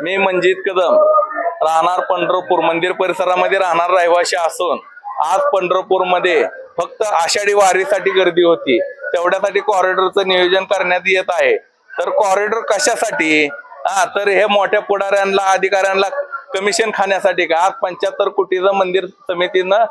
मी मंजित कदम राहणार पंढरपूर मंदिर परिसरामध्ये राहणार रहिवासी असून आज पंढरपूरमध्ये फक्त आषाढी वारीसाठी गर्दी होती, तेवढ्यासाठी कॉरिडॉरचं नियोजन करण्यात येत आहे। तर कॉरिडॉर कशासाठी? तर हे मोठ्या पुढाऱ्यांना अधिकाऱ्यांना कमिशन खाण्यासाठी का? आज 75 कोटीचं मंदिर समितीनं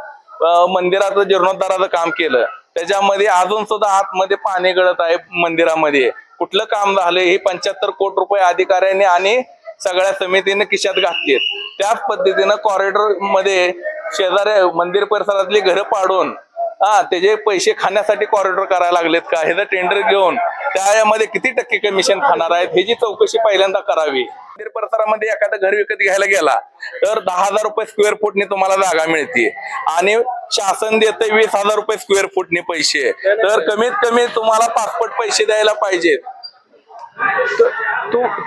मंदिराचं जीर्णोद्धाराचं काम केलं, त्याच्यामध्ये अजून सुद्धा आतमध्ये पाणी गळत आहे मंदिरामध्ये। कुठलं काम झालं? हे 75 कोटी रुपये अधिकाऱ्यांनी आणि सगळ्या समितीने खिशात घातलेत। त्याच पद्धतीनं कॉरिडॉर मध्ये शेजारी मंदिर परिसरातली घरं पाडून त्याचे पैसे खाण्यासाठी कॉरिडॉर करायला लागलेत का? ह्याचं टेंडर घेऊन त्यामध्ये किती टक्के कमिशन खाणार आहेत ह्याची चौकशी पहिल्यांदा करावी। मंदिर परिसरामध्ये एखादं घर विकत घ्यायला गेला तर 10,000 रुपये स्क्वेअर फुटने तुम्हाला जागा मिळते आणि शासन देते 20,000 रुपये स्क्वेअर फुटने पैसे। तर कमीत कमी तुम्हाला पासपोर्ट पैसे द्यायला पाहिजेत।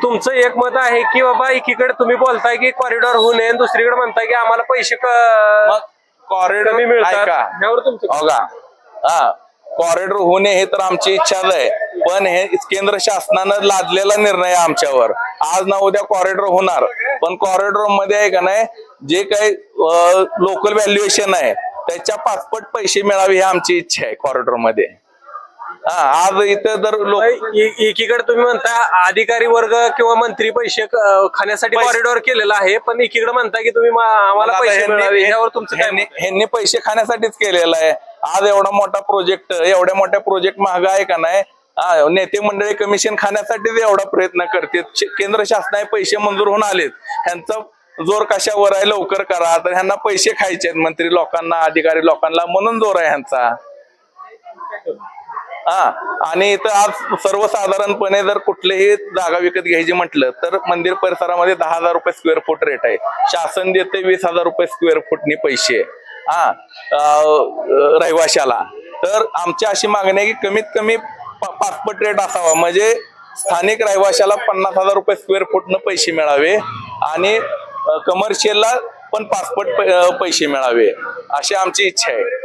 तुमचं एक मत आहे की बाबा एकीकडे तुम्ही बोलताय की कॉरिडॉर होऊ नये, दुसरीकडे म्हणताय की आम्हाला पैसे कॉरिडॉर मिळतात। कॉरिडॉर होणे हे तर आमची इच्छाच आहे, पण हे केंद्र शासनानं लादलेला निर्णय आहे आमच्यावर। आज ना उद्या कॉरिडॉर होणार, पण कॉरिडॉर मध्ये आहे का नाही जे काही लोकल व्हॅल्युएशन आहे त्याच्या पासपोर्ट पैसे मिळावे ही आमची इच्छा आहे कॉरिडॉर मध्ये। आज इथं जर एकीकडे तुम्ही म्हणता अधिकारी वर्ग किंवा मंत्री पैसे खाण्यासाठी कॉरिडॉर केलेला आहे, पण एकीकडे म्हणता की तुम्ही आम्हाला पैसे मिळावे, यावर तुमचं ह्यांनी पैसे खाण्यासाठीच केलेला आहे। आज एवढा मोठा प्रोजेक्ट, एवढ्या मोठ्या प्रोजेक्ट महाग आहे का नाही? नेते मंडळी कमिशन खाण्यासाठीच एवढा प्रयत्न करतात। केंद्र शासनाने पैसे मंजूर होऊन आलेत, ह्यांचा जोर कशावर आहे? लवकर करा, तर ह्यांना पैसे खायचे आहेत मंत्री लोकांना, अधिकारी लोकांना, म्हणून जोर आहे ह्यांचा। आणि इथं आज सर्वसाधारणपणे जर कुठलीही जागा विकत घ्यायची म्हटलं तर मंदिर परिसरामध्ये 10,000 रुपये स्क्वेअर फूट रेट आहे, शासन देते 20,000 रुपये स्क्वेअर फूटनी पैसे रहिवाशाला। तर आमची अशी मागणी आहे की कमीत कमी पासपोर्ट रेट असावा, म्हणजे स्थानिक रहिवाशाला 50,000 रुपये स्क्वेअर फूटनं पैसे मिळावे आणि कमर्शियलला पण पासपोर्ट पैसे मिळावे, अशी आमची इच्छा आहे।